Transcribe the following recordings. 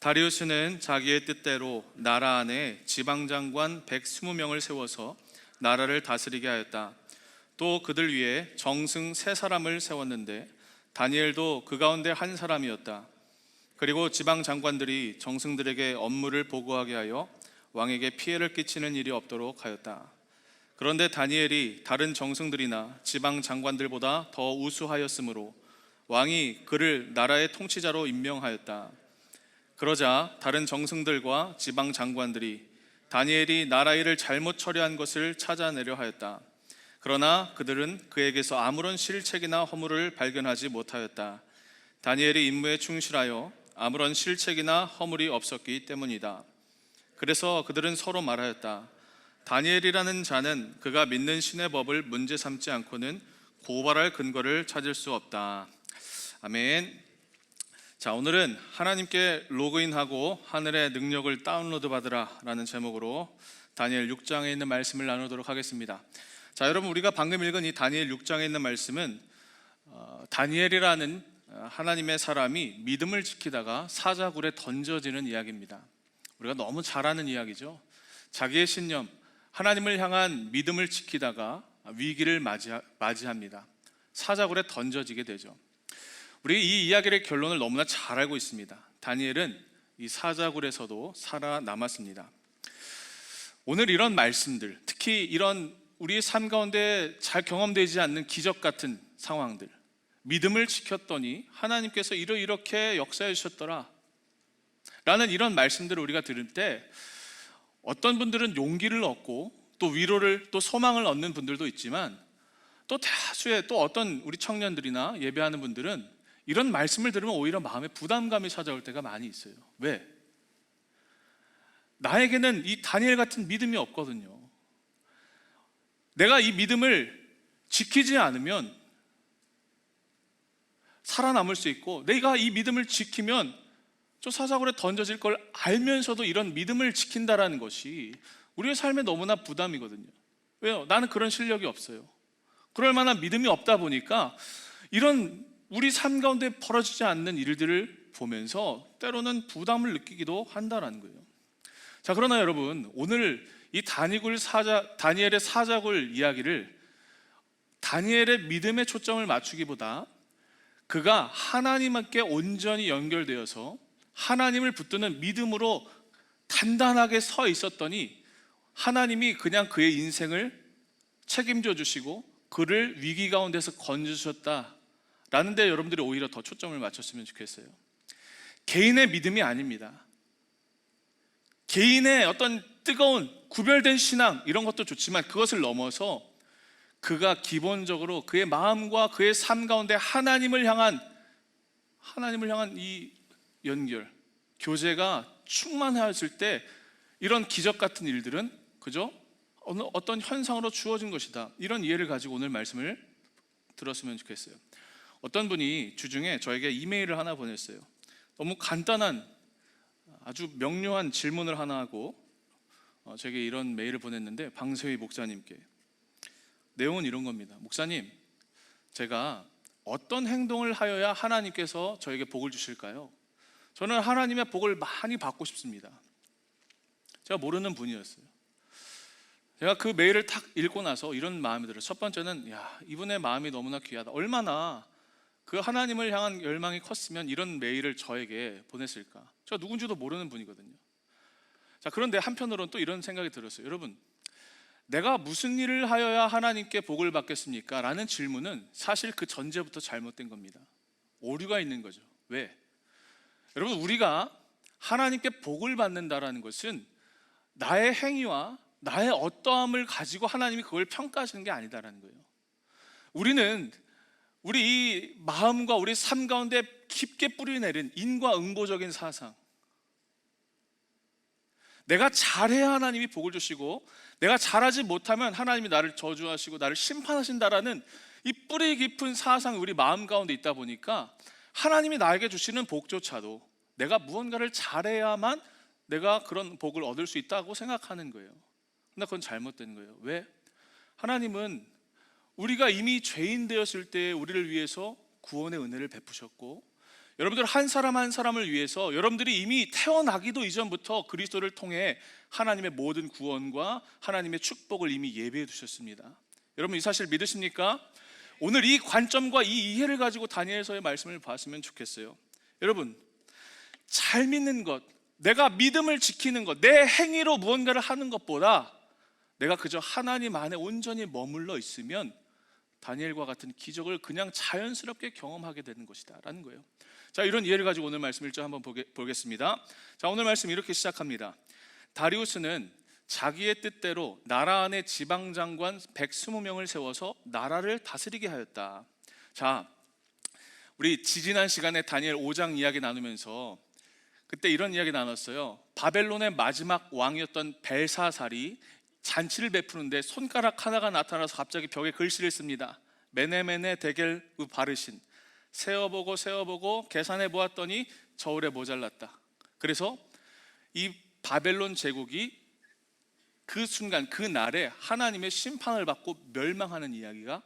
다리우스는 자기의 뜻대로 나라 안에 지방장관 120명을 세워서 나라를 다스리게 하였다. 또 그들 위에 정승 3사람을 세웠는데 다니엘도 그 가운데 한 사람이었다. 그리고 지방장관들이 정승들에게 업무를 보고하게 하여 왕에게 피해를 끼치는 일이 없도록 하였다. 그런데 다니엘이 다른 정승들이나 지방장관들보다 더 우수하였으므로 왕이 그를 나라의 통치자로 임명하였다. 그러자 다른 정승들과 지방 장관들이 다니엘이 나라 일을 잘못 처리한 것을 찾아내려 하였다. 그러나 그들은 그에게서 아무런 실책이나 허물을 발견하지 못하였다. 다니엘이 임무에 충실하여 아무런 실책이나 허물이 없었기 때문이다. 그래서 그들은 서로 말하였다. 다니엘이라는 자는 그가 믿는 신의 법을 문제 삼지 않고는 고발할 근거를 찾을 수 없다. 아멘. 자, 오늘은 하나님께 로그인하고 하늘의 능력을 다운로드 받으라 라는 제목으로 다니엘 6장에 있는 말씀을 나누도록 하겠습니다. 자, 여러분, 우리가 방금 읽은 이 다니엘 6장에 있는 말씀은 다니엘이라는 하나님의 사람이 믿음을 지키다가 사자굴에 던져지는 이야기입니다. 우리가 너무 잘 아는 이야기죠. 자기의 신념, 하나님을 향한 믿음을 지키다가 위기를 맞이합니다. 사자굴에 던져지게 되죠. 우리 이 이야기의 결론을 너무나 잘 알고 있습니다. 다니엘은 이 사자굴에서도 살아남았습니다. 오늘 이런 말씀들, 특히 이런 우리의 삶 가운데 잘 경험되지 않는 기적 같은 상황들, 믿음을 지켰더니 하나님께서 이렇게 역사해 주셨더라 라는 이런 말씀들을 우리가 들을 때 어떤 분들은 용기를 얻고 또 위로를 또 소망을 얻는 분들도 있지만 또 다수의 또 어떤 우리 청년들이나 예배하는 분들은 이런 말씀을 들으면 오히려 마음에 부담감이 찾아올 때가 많이 있어요. 왜? 나에게는 이 다니엘 같은 믿음이 없거든요. 내가 이 믿음을 지키지 않으면 살아남을 수 있고, 내가 이 믿음을 지키면 저 사자굴에 던져질 걸 알면서도 이런 믿음을 지킨다라는 것이 우리의 삶에 너무나 부담이거든요. 왜요? 나는 그런 실력이 없어요. 그럴 만한 믿음이 없다 보니까 이런 우리 삶 가운데 벌어지지 않는 일들을 보면서 때로는 부담을 느끼기도 한다는 거예요. 자, 그러나 여러분, 오늘 이 다니엘의 사자굴 이야기를 다니엘의 믿음에 초점을 맞추기보다 그가 하나님께 온전히 연결되어서 하나님을 붙드는 믿음으로 단단하게 서 있었더니 하나님이 그냥 그의 인생을 책임져 주시고 그를 위기 가운데서 건져주셨다 라는 데 여러분들이 오히려 더 초점을 맞췄으면 좋겠어요. 개인의 믿음이 아닙니다. 개인의 어떤 뜨거운 구별된 신앙 이런 것도 좋지만 그것을 넘어서 그가 기본적으로 그의 마음과 그의 삶 가운데 하나님을 향한 이 연결, 교제가 충만하였을 때 이런 기적 같은 일들은 그죠? 어떤 현상으로 주어진 것이다. 이런 이해를 가지고 오늘 말씀을 들었으면 좋겠어요. 어떤 분이 주중에 저에게 이메일을 하나 보냈어요. 너무 간단한 아주 명료한 질문을 하나 하고 제게 이런 메일을 보냈는데, 방세희 목사님께 내용은 이런 겁니다. 목사님, 제가 어떤 행동을 하여야 하나님께서 저에게 복을 주실까요? 저는 하나님의 복을 많이 받고 싶습니다. 제가 모르는 분이었어요. 제가 그 메일을 탁 읽고 나서 이런 마음이 들어요. 첫 번째는 이분의 마음이 너무나 귀하다. 얼마나 그 하나님을 향한 열망이 컸으면 이런 메일을 저에게 보냈을까. 제가 누군지도 모르는 분이거든요. 자, 그런데 한편으로는 또 이런 생각이 들었어요. 여러분, 내가 무슨 일을 하여야 하나님께 복을 받겠습니까? 라는 질문은 사실 그 전제부터 잘못된 겁니다. 오류가 있는 거죠. 왜? 여러분, 우리가 하나님께 복을 받는다라는 것은 나의 행위와 나의 어떠함을 가지고 하나님이 그걸 평가하시는 게 아니다라는 거예요. 우리는 우리 이 마음과 우리 삶 가운데 깊게 뿌리내린 인과응보적인 사상, 내가 잘해야 하나님이 복을 주시고 내가 잘하지 못하면 하나님이 나를 저주하시고 나를 심판하신다라는 이 뿌리 깊은 사상이 우리 마음 가운데 있다 보니까 하나님이 나에게 주시는 복조차도 내가 무언가를 잘해야만 내가 그런 복을 얻을 수 있다고 생각하는 거예요. 근데 그건 잘못된 거예요. 왜? 하나님은 우리가 이미 죄인 되었을 때 우리를 위해서 구원의 은혜를 베푸셨고, 여러분들 한 사람 한 사람을 위해서 여러분들이 이미 태어나기도 이전부터 그리스도를 통해 하나님의 모든 구원과 하나님의 축복을 이미 예비해 두셨습니다. 여러분 이 사실 믿으십니까? 오늘 이 관점과 이 이해를 가지고 다니엘서의 말씀을 봤으면 좋겠어요. 여러분 잘 믿는 것, 내가 믿음을 지키는 것, 내 행위로 무언가를 하는 것보다 내가 그저 하나님 안에 온전히 머물러 있으면 다니엘과 같은 기적을 그냥 자연스럽게 경험하게 되는 것이다 라는 거예요. 자, 이런 이해를 가지고 오늘 말씀 1절 한번 보겠습니다. 자, 오늘 말씀 이렇게 시작합니다. 다리우스는 자기의 뜻대로 나라 안에 지방장관 120명을 세워서 나라를 다스리게 하였다. 자, 우리 지지난 시간에 다니엘 5장 이야기 나누면서 그때 이런 이야기 나눴어요. 바벨론의 마지막 왕이었던 벨사살이 잔치를 베푸는데 손가락 하나가 나타나서 갑자기 벽에 글씨를 씁니다. 메네메네 데겔 바르신, 세어보고 계산해 보았더니 저울에 모자랐다. 그래서 이 바벨론 제국이 그 순간 그 날에 하나님의 심판을 받고 멸망하는 이야기가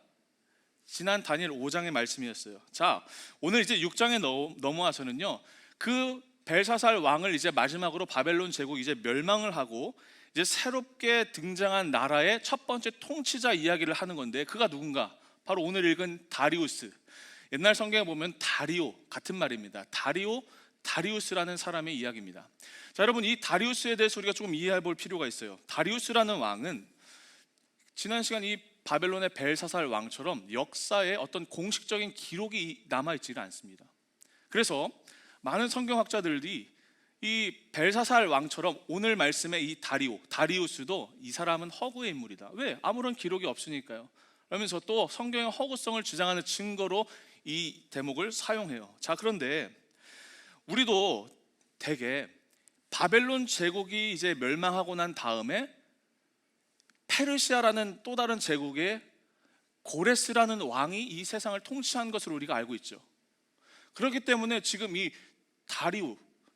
지난 다니엘 5장의 말씀이었어요. 자, 오늘 이제 6장에 넘어와서는요, 그 벨사살 왕을 이제 마지막으로 바벨론 제국이 이제 멸망을 하고 이제 새롭게 등장한 나라의 첫 번째 통치자 이야기를 하는 건데, 그가 누군가? 바로 오늘 읽은 다리우스. 옛날 성경에 보면 다리오 같은 말입니다. 다리우스라는 사람의 이야기입니다. 자, 여러분 이 다리우스에 대해서 우리가 조금 이해해 볼 필요가 있어요. 다리우스라는 왕은 지난 시간 이 바벨론의 벨사살 왕처럼 역사에 어떤 공식적인 기록이 남아있지는 않습니다. 그래서 많은 성경학자들이 이 벨사살 왕처럼 오늘 말씀의 이 다리우스도 이 사람은 허구의 인물이다. 왜? 아무런 기록이 없으니까요. 그러면서 또 성경의 허구성을 주장하는 증거로 이 대목을 사용해요. 자, 그런데 우리도 대개 바벨론 제국이 이제 멸망하고 난 다음에 페르시아라는 또 다른 제국의 고레스라는 왕이 이 세상을 통치한 것으로 우리가 알고 있죠. 그렇기 때문에 지금 이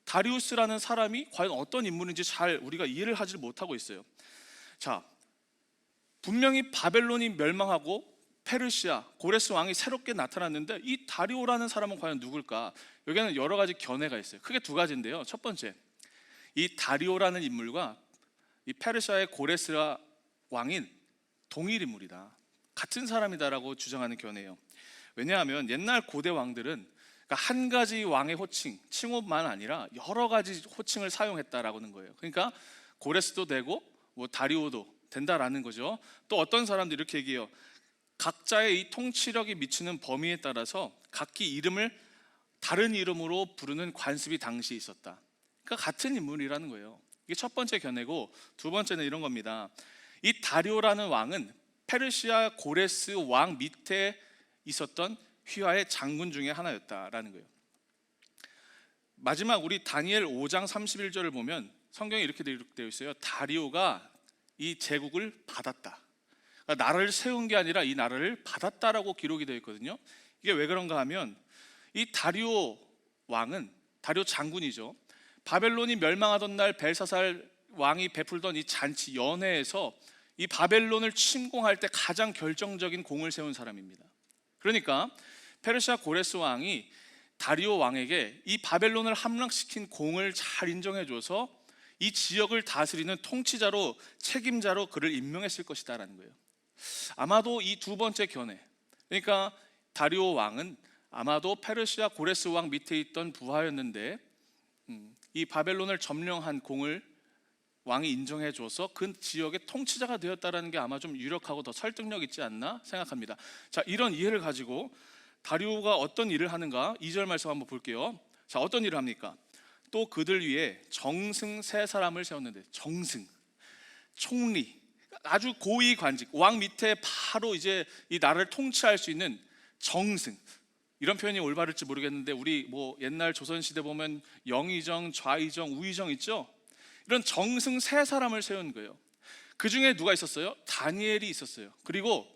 다리우스라는 사람이 과연 어떤 인물인지 잘 우리가 이해를 하지 못하고 있어요. 자, 분명히 바벨론이 멸망하고 페르시아, 고레스 왕이 새롭게 나타났는데 이 다리오라는 사람은 과연 누굴까? 여기에는 여러 가지 견해가 있어요. 크게 두 가지인데요. 첫 번째, 이 다리오라는 인물과 이 페르시아의 고레스 왕인 동일 인물이다, 같은 사람이다라고 주장하는 견해예요. 왜냐하면 옛날 고대 왕들은 한 가지 왕의 호칭, 칭호만 아니라 여러 가지 호칭을 사용했다라는 거예요. 그러니까 고레스도 되고 뭐 다리오도 된다라는 거죠. 또 어떤 사람들이 이렇게 얘기해요. 각자의 이 통치력이 미치는 범위에 따라서 각기 이름을 다른 이름으로 부르는 관습이 당시 있었다. 그러니까 같은 인물이라는 거예요. 이게 첫 번째 견해고, 두 번째는 이런 겁니다. 이 다리오라는 왕은 페르시아 고레스 왕 밑에 있었던 휘하의 장군 중에 하나였다라는 거예요. 마지막 우리 다니엘 5장 31절을 보면 성경에 이렇게 되어 있어요. 다리오가 이 제국을 받았다. 그러니까 나라를 세운 게 아니라 이 나라를 받았다라고 기록이 되어 있거든요. 이게 왜 그런가 하면 이 다리오 왕은, 다리오 장군이죠, 바벨론이 멸망하던 날 벨사살 왕이 베풀던 이 잔치 연회에서 이 바벨론을 침공할 때 가장 결정적인 공을 세운 사람입니다. 그러니까 페르시아 고레스 왕이 다리오 왕에게 이 바벨론을 함락시킨 공을 잘 인정해줘서 이 지역을 다스리는 통치자로, 책임자로 그를 임명했을 것이다라는 거예요. 아마도 이 두 번째 견해, 그러니까 다리오 왕은 아마도 페르시아 고레스 왕 밑에 있던 부하였는데 이 바벨론을 점령한 공을 왕이 인정해줘서 그 지역의 통치자가 되었다는 게 아마 좀 유력하고 더 설득력 있지 않나 생각합니다. 자, 이런 이해를 가지고 다리오가 어떤 일을 하는가 2절 말씀 한번 볼게요. 자, 어떤 일을 합니까? 또 그들 위에 정승 세 사람을 세웠는데, 정승, 총리, 아주 고위 관직, 왕 밑에 바로 이제 이 나라를 통치할 수 있는 정승, 이런 표현이 올바를지 모르겠는데 우리 뭐 옛날 조선시대 보면 영의정, 좌의정, 우의정 있죠? 이런 정승 세 사람을 세운 거예요. 그 중에 누가 있었어요? 다니엘이 있었어요. 그리고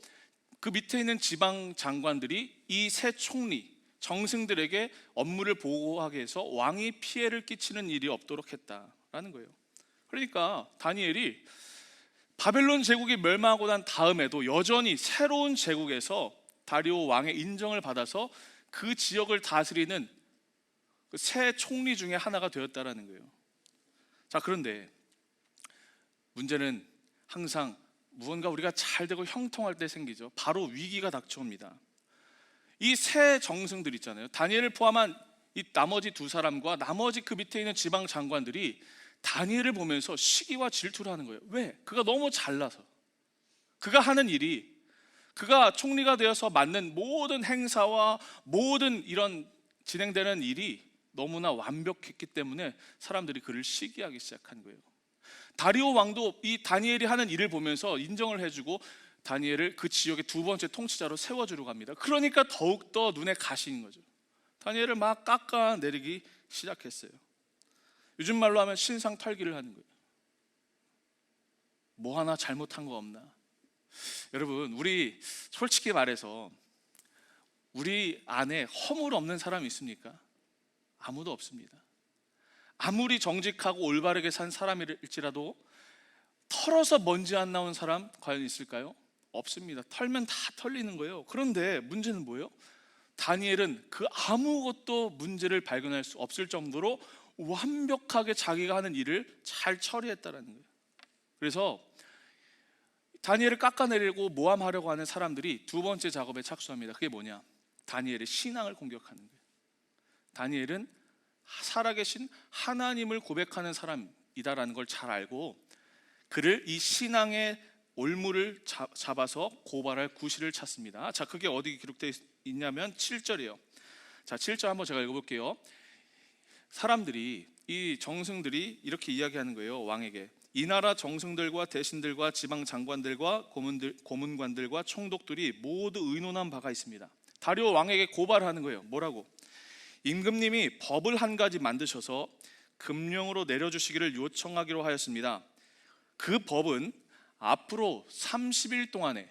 그 밑에 있는 지방 장관들이 이 세 총리, 정승들에게 업무를 보고하게 해서 왕이 피해를 끼치는 일이 없도록 했다라는 거예요. 그러니까 다니엘이 바벨론 제국이 멸망하고 난 다음에도 여전히 새로운 제국에서 다리오 왕의 인정을 받아서 그 지역을 다스리는 그 새 총리 중에 하나가 되었다라는 거예요. 자, 그런데 문제는 항상 무언가 우리가 잘 되고 형통할 때 생기죠. 바로 위기가 닥쳐옵니다. 이 새 정승들 있잖아요. 다니엘을 포함한 이 나머지 두 사람과 나머지 그 밑에 있는 지방 장관들이 다니엘을 보면서 시기와 질투를 하는 거예요. 왜? 그가 너무 잘나서. 그가 하는 일이, 그가 총리가 되어서 맡는 모든 행사와 모든 이런 진행되는 일이 너무나 완벽했기 때문에 사람들이 그를 시기하기 시작한 거예요. 다리오 왕도 이 다니엘이 하는 일을 보면서 인정을 해주고 다니엘을 그 지역의 두 번째 통치자로 세워주려고 합니다. 그러니까 더욱더 눈에 가시는 거죠. 다니엘을 막 깎아내리기 시작했어요. 요즘 말로 하면 신상 털기를 하는 거예요. 뭐 하나 잘못한 거 없나? 여러분, 우리 솔직히 말해서 우리 안에 허물 없는 사람이 있습니까? 아무도 없습니다. 아무리 정직하고 올바르게 산 사람일지라도 털어서 먼지 안 나온 사람 과연 있을까요? 없습니다. 털면 다 털리는 거예요. 그런데 문제는 뭐예요? 다니엘은 그 아무것도 문제를 발견할 수 없을 정도로 완벽하게 자기가 하는 일을 잘 처리했다는 거예요. 그래서 다니엘을 깎아내리고 모함하려고 하는 사람들이 두 번째 작업에 착수합니다. 그게 뭐냐? 다니엘의 신앙을 공격하는 거예요. 다니엘은 살아계신 하나님을 고백하는 사람이다라는 걸 잘 알고 그를 이 신앙의 올무를 잡아서 고발할 구실을 찾습니다. 자, 그게 어디 기록되어 있냐면 7절이에요. 자, 7절 한번 제가 읽어볼게요. 사람들이, 이 정승들이 이렇게 이야기하는 거예요. 왕에게. 이 나라 정승들과 대신들과 지방 장관들과 고문관들과 총독들이 모두 의논한 바가 있습니다. 다리오 왕에게 고발하는 거예요. 뭐라고? 임금님이 법을 한 가지 만드셔서 금령으로 내려주시기를 요청하기로 하였습니다. 그 법은 앞으로 30일 동안에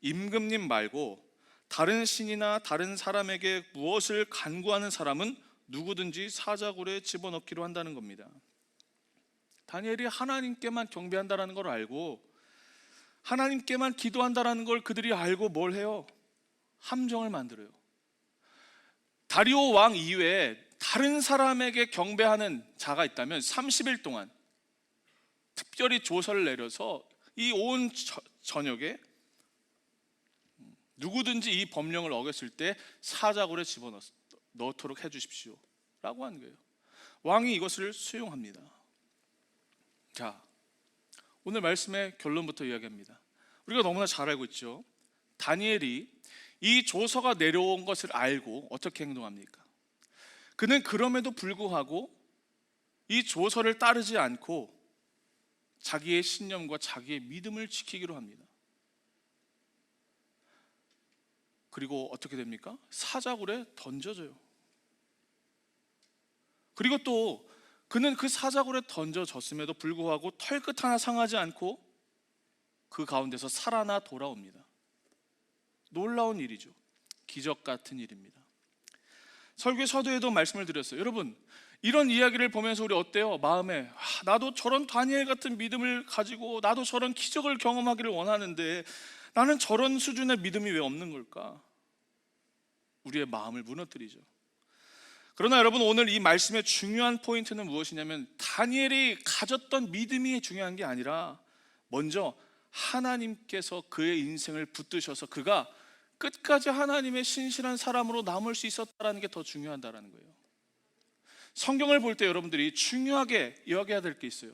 임금님 말고 다른 신이나 다른 사람에게 무엇을 간구하는 사람은 누구든지 사자굴에 집어넣기로 한다는 겁니다. 다니엘이 하나님께만 경배한다는 걸 알고 하나님께만 기도한다는 걸 그들이 알고 뭘 해요? 함정을 만들어요. 다리오 왕 이외에 다른 사람에게 경배하는 자가 있다면 30일 동안 특별히 조서를 내려서 이 온 전역에 누구든지 이 법령을 어겼을 때 사자굴에 집어넣도록 해주십시오 라고 하는 거예요. 왕이 이것을 수용합니다. 자, 오늘 말씀의 결론부터 이야기합니다. 우리가 너무나 잘 알고 있죠. 다니엘이 이 조서가 내려온 것을 알고 어떻게 행동합니까? 그는 그럼에도 불구하고 이 조서를 따르지 않고 자기의 신념과 자기의 믿음을 지키기로 합니다. 그리고 어떻게 됩니까? 사자굴에 던져져요. 그리고 또 그는 그 사자굴에 던져졌음에도 불구하고 털끝 하나 상하지 않고 그 가운데서 살아나 돌아옵니다. 놀라운 일이죠. 기적 같은 일입니다. 설교 서두에도 말씀을 드렸어요. 여러분, 이런 이야기를 보면서 우리 어때요? 마음에 나도 저런 다니엘 같은 믿음을 가지고 나도 저런 기적을 경험하기를 원하는데 나는 저런 수준의 믿음이 왜 없는 걸까? 우리의 마음을 무너뜨리죠. 그러나 여러분, 오늘 이 말씀의 중요한 포인트는 무엇이냐면 다니엘이 가졌던 믿음이 중요한 게 아니라 먼저 하나님께서 그의 인생을 붙드셔서 그가 끝까지 하나님의 신실한 사람으로 남을 수 있었다는 게 더 중요하다는 거예요. 성경을 볼 때 여러분들이 중요하게 여겨야 될 게 있어요.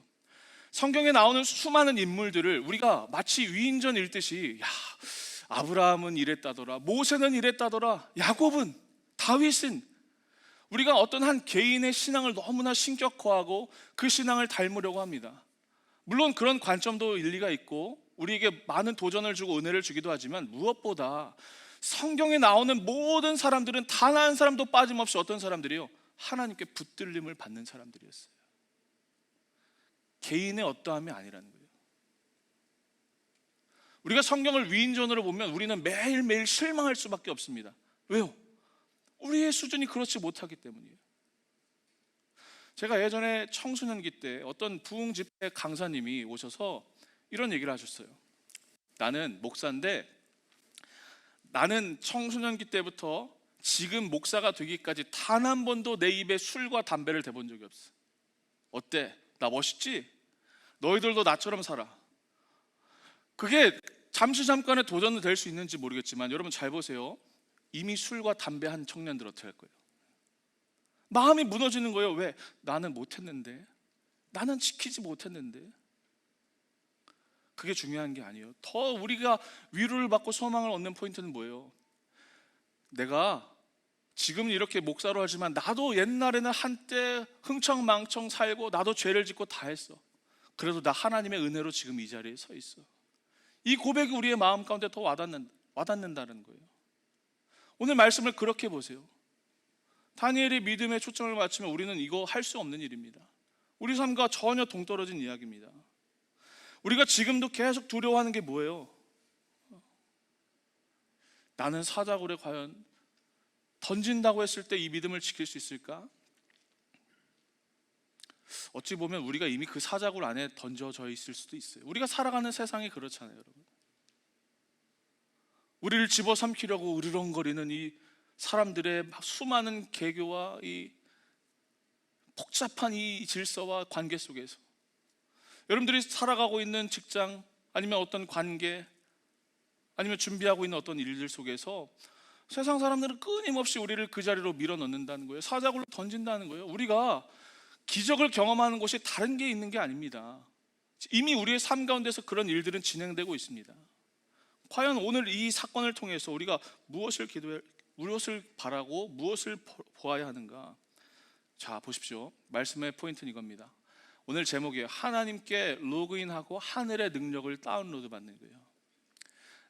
성경에 나오는 수많은 인물들을 우리가 마치 위인전 읽듯이 아브라함은 이랬다더라, 모세는 이랬다더라, 야곱은, 다윗은, 우리가 어떤 한 개인의 신앙을 너무나 신격화하고 그 신앙을 닮으려고 합니다. 물론 그런 관점도 일리가 있고 우리에게 많은 도전을 주고 은혜를 주기도 하지만 무엇보다 성경에 나오는 모든 사람들은 단 한 사람도 빠짐없이 어떤 사람들이요? 하나님께 붙들림을 받는 사람들이었어요. 개인의 어떠함이 아니라는 거예요. 우리가 성경을 위인전으로 보면 우리는 매일매일 실망할 수밖에 없습니다. 왜요? 우리의 수준이 그렇지 못하기 때문이에요. 제가 예전에 청소년기 때 어떤 부흥 집회 강사님이 오셔서 이런 얘기를 하셨어요. 나는 목사인데 나는 청소년기 때부터 지금 목사가 되기까지 단 한 번도 내 입에 술과 담배를 대본 적이 없어. 어때? 나 멋있지? 너희들도 나처럼 살아. 그게 잠깐의 도전은 될 수 있는지 모르겠지만 여러분 잘 보세요. 이미 술과 담배 한 청년들 어떻게 할 거예요? 마음이 무너지는 거예요. 왜? 나는 못했는데, 나는 지키지 못했는데. 그게 중요한 게 아니에요. 더 우리가 위로를 받고 소망을 얻는 포인트는 뭐예요? 내가 지금은 이렇게 목사로 하지만 나도 옛날에는 한때 흥청망청 살고 나도 죄를 짓고 다 했어. 그래도 나 하나님의 은혜로 지금 이 자리에 서 있어. 이 고백이 우리의 마음 가운데 더 와닿는다는 거예요. 오늘 말씀을 그렇게 보세요. 다니엘의 믿음에 초점을 맞추면 우리는 이거 할 수 없는 일입니다. 우리 삶과 전혀 동떨어진 이야기입니다. 우리가 지금도 계속 두려워하는 게 뭐예요? 나는 사자굴에 과연 던진다고 했을 때 이 믿음을 지킬 수 있을까? 어찌 보면 우리가 이미 그 사자굴 안에 던져져 있을 수도 있어요. 우리가 살아가는 세상이 그렇잖아요, 여러분. 우리를 집어삼키려고 으르렁거리는 이 사람들의 수많은 개교와 이 복잡한 이 질서와 관계 속에서 여러분들이 살아가고 있는 직장 아니면 어떤 관계 아니면 준비하고 있는 어떤 일들 속에서 세상 사람들은 끊임없이 우리를 그 자리로 밀어넣는다는 거예요. 사자굴로 던진다는 거예요. 우리가 기적을 경험하는 곳이 다른 게 있는 게 아닙니다. 이미 우리의 삶 가운데서 그런 일들은 진행되고 있습니다. 과연 오늘 이 사건을 통해서 우리가 무엇을 바라고 무엇을 보아야 하는가? 자, 보십시오. 말씀의 포인트는 이겁니다. 오늘 제목이에요. 하나님께 로그인하고 하늘의 능력을 다운로드 받는 거예요.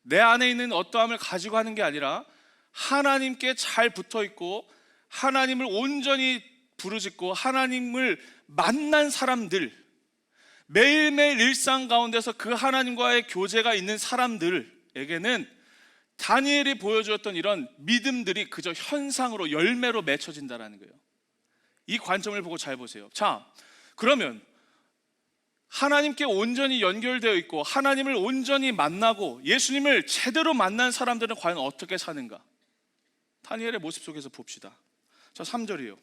내 안에 있는 어떠함을 가지고 하는 게 아니라 하나님께 잘 붙어 있고 하나님을 온전히 부르짖고 하나님을 만난 사람들, 매일매일 일상 가운데서 그 하나님과의 교제가 있는 사람들에게는 다니엘이 보여주었던 이런 믿음들이 그저 현상으로 열매로 맺혀진다는 거예요. 이 관점을 보고 잘 보세요. 자, 그러면 하나님께 온전히 연결되어 있고 하나님을 온전히 만나고 예수님을 제대로 만난 사람들은 과연 어떻게 사는가? 다니엘의 모습 속에서 봅시다. 자, 3절이에요.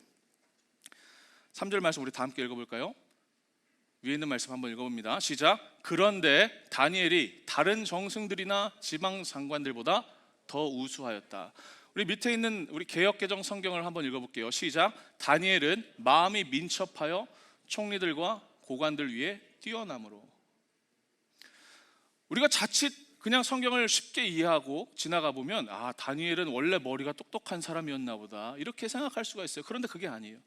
3절 말씀 우리 다 함께 읽어볼까요? 위에 있는 말씀 한번 읽어봅니다. 시작. 그런데 다니엘이 다른 정승들이나 지방 장관들보다 더 우수하였다. 우리 밑에 있는 우리 개역개정 성경을 한번 읽어볼게요. 시작. 다니엘은 마음이 민첩하여 총리들과 고관들 위에 뛰어남으로. 우리가 자칫 그냥 성경을 쉽게 이해하고 지나가 보면 아, 다니엘은 원래 머리가 똑똑한 사람이었나 보다 이렇게 생각할 수가 있어요. 그런데 그게 아니에요.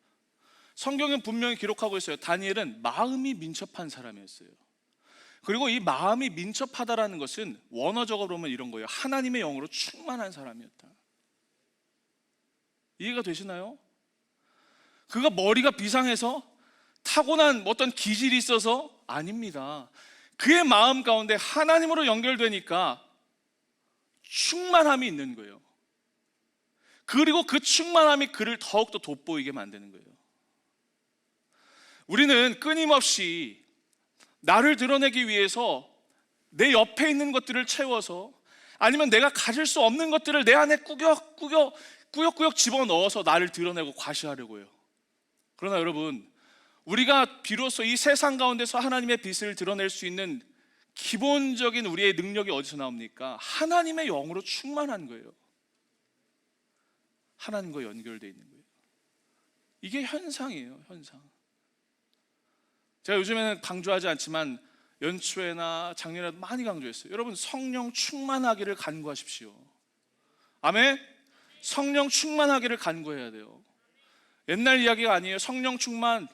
성경은 분명히 기록하고 있어요. 다니엘은 마음이 민첩한 사람이었어요. 그리고 이 마음이 민첩하다라는 것은 원어적으로 보면 이런 거예요. 하나님의 영으로 충만한 사람이었다. 이해가 되시나요? 그가 머리가 비상해서 타고난 어떤 기질이 있어서 아닙니다. 그의 마음 가운데 하나님으로 연결되니까 충만함이 있는 거예요. 그리고 그 충만함이 그를 더욱더 돋보이게 만드는 거예요. 우리는 끊임없이 나를 드러내기 위해서 내 옆에 있는 것들을 채워서 아니면 내가 가질 수 없는 것들을 내 안에 꾸역꾸역 집어넣어서 나를 드러내고 과시하려고 해요. 그러나 여러분, 우리가 비로소 이 세상 가운데서 하나님의 빛을 드러낼 수 있는 기본적인 우리의 능력이 어디서 나옵니까? 하나님의 영으로 충만한 거예요. 하나님과 연결되어 있는 거예요. 이게 현상이에요, 현상. 제가 요즘에는 강조하지 않지만 연초에나 작년에도 많이 강조했어요. 여러분, 성령 충만하기를 간구하십시오. 아멘? 성령 충만하기를 간구해야 돼요. 옛날 이야기가 아니에요. 성령 충만,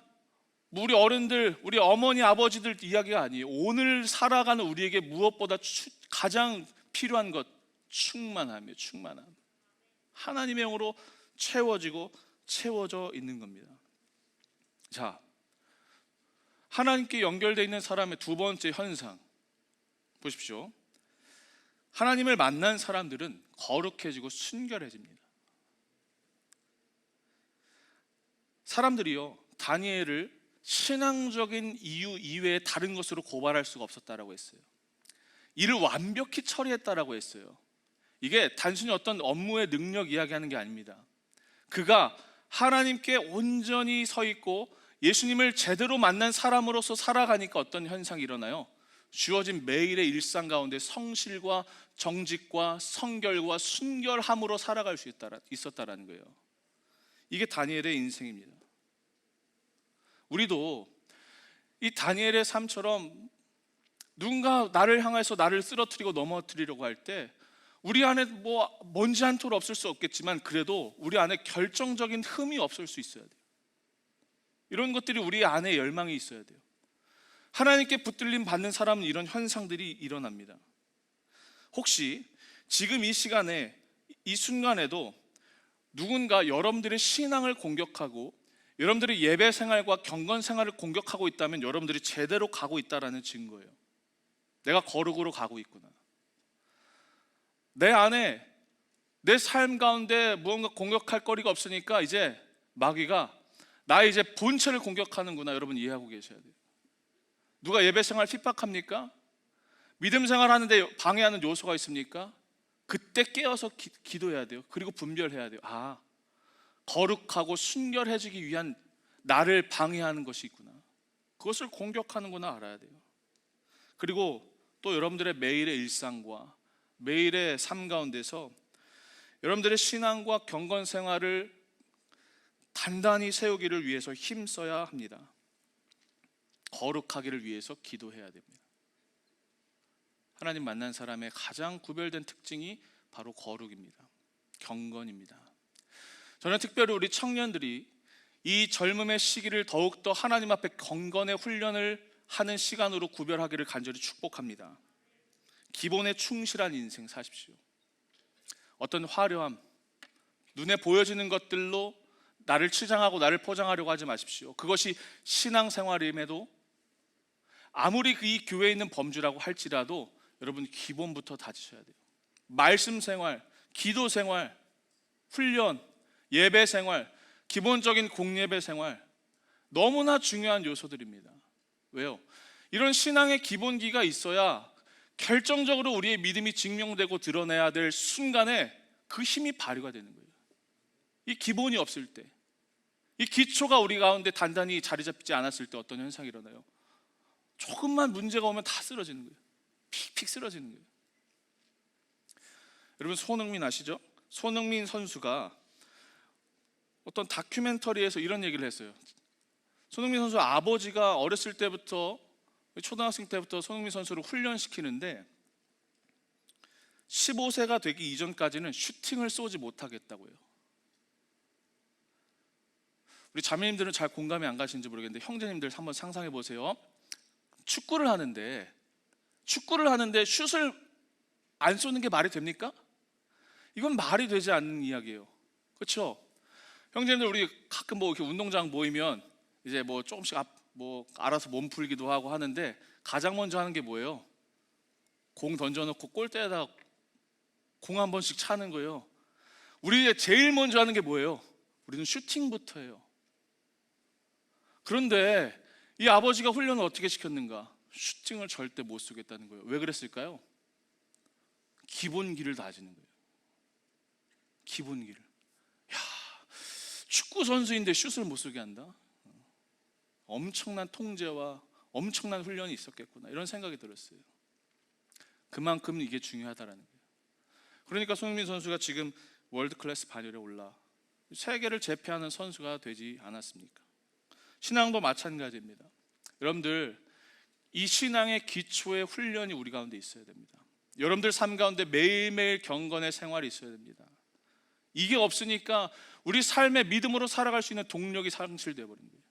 우리 어른들, 우리 어머니, 아버지들 이야기가 아니에요. 오늘 살아가는 우리에게 무엇보다 가장 필요한 것, 충만함이에요. 충만함. 하나님의 영으로 채워져 있는 겁니다. 자, 하나님께 연결되어 있는 사람의 두 번째 현상 보십시오. 하나님을 만난 사람들은 거룩해지고 순결해집니다. 사람들이요, 다니엘을 신앙적인 이유 이외에 다른 것으로 고발할 수가 없었다라고 했어요. 이를 완벽히 처리했다라고 했어요. 이게 단순히 어떤 업무의 능력 이야기하는 게 아닙니다. 그가 하나님께 온전히 서 있고 예수님을 제대로 만난 사람으로서 살아가니까 어떤 현상이 일어나요? 주어진 매일의 일상 가운데 성실과 정직과 성결과 순결함으로 살아갈 수 있었다라는 거예요. 이게 다니엘의 인생입니다. 우리도 이 다니엘의 삶처럼 누군가 나를 향해서 나를 쓰러뜨리고 넘어뜨리려고 할 때 우리 안에 뭐 먼지 한 톨 없을 수 없겠지만 그래도 우리 안에 결정적인 흠이 없을 수 있어야 돼요. 이런 것들이 우리 안에 열망이 있어야 돼요. 하나님께 붙들림 받는 사람은 이런 현상들이 일어납니다. 혹시 지금 이 시간에 이 순간에도 누군가 여러분들의 신앙을 공격하고 여러분들의 예배 생활과 경건 생활을 공격하고 있다면 여러분들이 제대로 가고 있다는 증거예요. 내가 거룩으로 가고 있구나. 내 안에 내 삶 가운데 무언가 공격할 거리가 없으니까 이제 마귀가 나의 이제 본체를 공격하는구나. 여러분 이해하고 계셔야 돼요. 누가 예배 생활 핍박합니까? 믿음 생활 하는데 방해하는 요소가 있습니까? 그때 깨어서 기도해야 돼요. 그리고 분별해야 돼요. 아, 거룩하고 순결해지기 위한 나를 방해하는 것이 있구나. 그것을 공격하는구나 알아야 돼요. 그리고 또 여러분들의 매일의 일상과 매일의 삶 가운데서 여러분들의 신앙과 경건 생활을 단단히 세우기를 위해서 힘써야 합니다. 거룩하기를 위해서 기도해야 됩니다. 하나님 만난 사람의 가장 구별된 특징이 바로 거룩입니다. 경건입니다. 저는 특별히 우리 청년들이 이 젊음의 시기를 더욱더 하나님 앞에 경건의 훈련을 하는 시간으로 구별하기를 간절히 축복합니다. 기본에 충실한 인생 사십시오. 어떤 화려함, 눈에 보여지는 것들로 나를 치장하고 나를 포장하려고 하지 마십시오. 그것이 신앙생활임에도 아무리 이 교회에 있는 범주라고 할지라도 여러분 기본부터 다지셔야 돼요. 말씀 생활, 기도 생활, 훈련, 예배 생활, 기본적인 공예배 생활 너무나 중요한 요소들입니다. 왜요? 이런 신앙의 기본기가 있어야 결정적으로 우리의 믿음이 증명되고 드러내야 될 순간에 그 힘이 발휘가 되는 거예요. 이 기본이 없을 때, 이 기초가 우리 가운데 단단히 자리 잡히지 않았을 때 어떤 현상이 일어나요? 조금만 문제가 오면 다 쓰러지는 거예요. 픽픽 쓰러지는 거예요. 여러분 손흥민 아시죠? 손흥민 선수가 어떤 다큐멘터리에서 이런 얘기를 했어요. 손흥민 선수 아버지가 어렸을 때부터 초등학생 때부터 손흥민 선수를 훈련시키는데 15세가 되기 이전까지는 슈팅을 쏘지 못하겠다고 해요. 우리 자매님들은 잘 공감이 안 가시는지 모르겠는데 형제님들 한번 상상해 보세요. 축구를 하는데 슛을 안 쏘는 게 말이 됩니까? 이건 말이 되지 않는 이야기예요. 그렇죠? 형제님들 우리 가끔 뭐 이렇게 운동장 모이면 이제 뭐 조금씩 알아서 몸 풀기도 하고 하는데 가장 먼저 하는 게 뭐예요? 공 던져놓고 골대에다 공 한 번씩 차는 거예요. 우리 제일 먼저 하는 게 뭐예요? 우리는 슈팅부터 해요. 그런데 이 아버지가 훈련을 어떻게 시켰는가? 슈팅을 절대 못 쏘겠다는 거예요. 왜 그랬을까요? 기본기를 다지는 거예요. 기본기를. 야, 축구 선수인데 슛을 못 쏘게 한다? 엄청난 통제와 엄청난 훈련이 있었겠구나 이런 생각이 들었어요. 그만큼 이게 중요하다라는 거예요. 그러니까 손흥민 선수가 지금 월드 클래스 반열에 올라 세계를 제패하는 선수가 되지 않았습니까? 신앙도 마찬가지입니다. 여러분들 이 신앙의 기초의 훈련이 우리 가운데 있어야 됩니다. 여러분들 삶 가운데 매일매일 경건의 생활이 있어야 됩니다. 이게 없으니까 우리 삶의 믿음으로 살아갈 수 있는 동력이 상실되어 버린 거예요.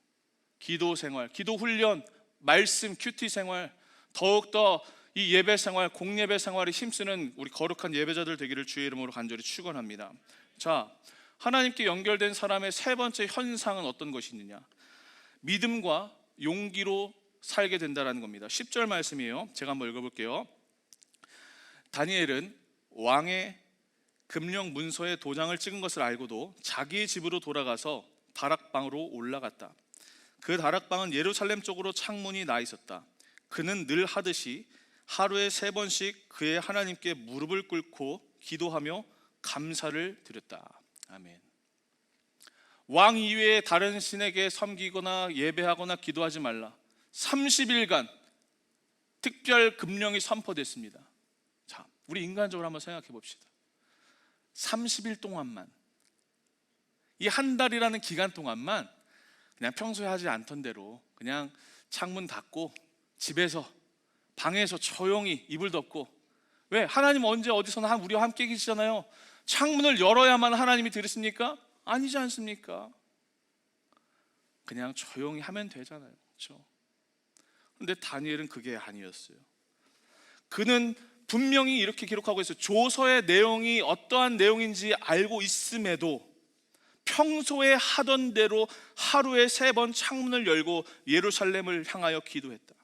기도 생활, 기도 훈련, 말씀, 큐티 생활, 더욱더 이 예배 생활, 공예배 생활에 힘쓰는 우리 거룩한 예배자들 되기를 주의 이름으로 간절히 축원합니다. 자, 하나님께 연결된 사람의 세 번째 현상은 어떤 것이 있느냐? 믿음과 용기로 살게 된다는 겁니다. 10절 말씀이에요. 제가 한번 읽어볼게요. 다니엘은 왕의 금령 문서에 도장을 찍은 것을 알고도 자기의 집으로 돌아가서 다락방으로 올라갔다. 그 다락방은 예루살렘 쪽으로 창문이 나 있었다. 그는 늘 하듯이 하루에 3번씩 그의 하나님께 무릎을 꿇고 기도하며 감사를 드렸다. 아멘. 왕 이외에 다른 신에게 섬기거나 예배하거나 기도하지 말라. 30일간 특별 금령이 선포됐습니다. 자, 우리 인간적으로 한번 생각해 봅시다. 30일 동안만, 이 한 달이라는 기간 동안만 그냥 평소에 하지 않던 대로 그냥 창문 닫고 집에서 방에서 조용히 이불 덮고, 왜? 하나님 언제 어디서나 우리와 함께 계시잖아요. 창문을 열어야만 하나님이 들으십니까? 아니지 않습니까? 그냥 조용히 하면 되잖아요. 그렇죠? 그런데 다니엘은 그게 아니었어요. 그는 분명히 이렇게 기록하고 있어요. 조서의 내용이 어떠한 내용인지 알고 있음에도 평소에 하던 대로 하루에 3번 창문을 열고 예루살렘을 향하여 기도했다.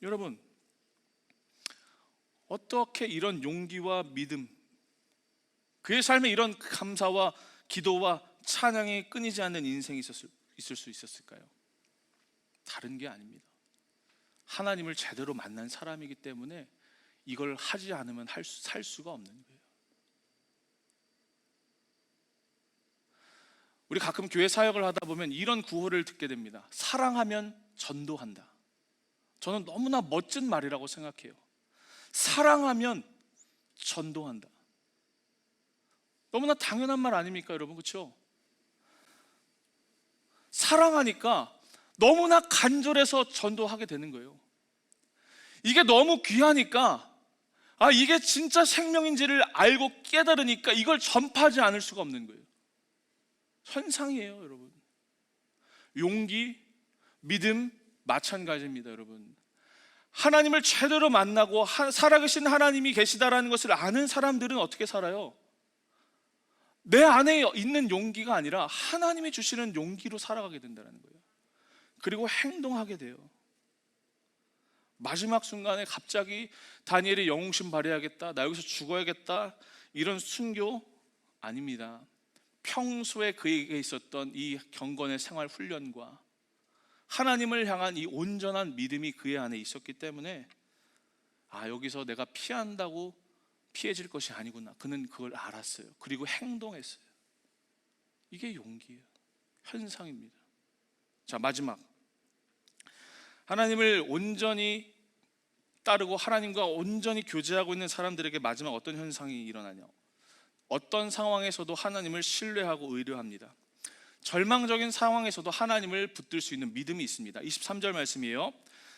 여러분, 어떻게 이런 용기와 믿음, 그의 삶에 이런 감사와 기도와 찬양이 끊이지 않는 인생이 있을 수 있었을까요? 다른 게 아닙니다. 하나님을 제대로 만난 사람이기 때문에 이걸 하지 않으면 살 수가 없는 거예요. 우리 가끔 교회 사역을 하다 보면 이런 구호를 듣게 됩니다. 사랑하면 전도한다. 저는 너무나 멋진 말이라고 생각해요. 사랑하면 전도한다. 너무나 당연한 말 아닙니까, 여러분? 그렇죠? 사랑하니까 너무나 간절해서 전도하게 되는 거예요. 이게 너무 귀하니까, 이게 진짜 생명인지를 알고 깨달으니까 이걸 전파하지 않을 수가 없는 거예요. 현상이에요, 여러분. 용기, 믿음 마찬가지입니다, 여러분. 하나님을 제대로 만나고 살아계신 하나님이 계시다라는 것을 아는 사람들은 어떻게 살아요? 내 안에 있는 용기가 아니라 하나님이 주시는 용기로 살아가게 된다는 거예요. 그리고 행동하게 돼요. 마지막 순간에 갑자기 다니엘이 영웅심 발휘하겠다, 나 여기서 죽어야겠다, 이런 순교 아닙니다. 평소에 그에게 있었던 이 경건의 생활 훈련과 하나님을 향한 이 온전한 믿음이 그의 안에 있었기 때문에 여기서 내가 피한다고 피해질 것이 아니구나, 그는 그걸 알았어요. 그리고 행동했어요. 이게 용기예요. 현상입니다. 자, 마지막, 하나님을 온전히 따르고 하나님과 온전히 교제하고 있는 사람들에게 마지막 어떤 현상이 일어나냐? 어떤 상황에서도 하나님을 신뢰하고 의뢰합니다. 절망적인 상황에서도 하나님을 붙들 수 있는 믿음이 있습니다. 23절 말씀이에요.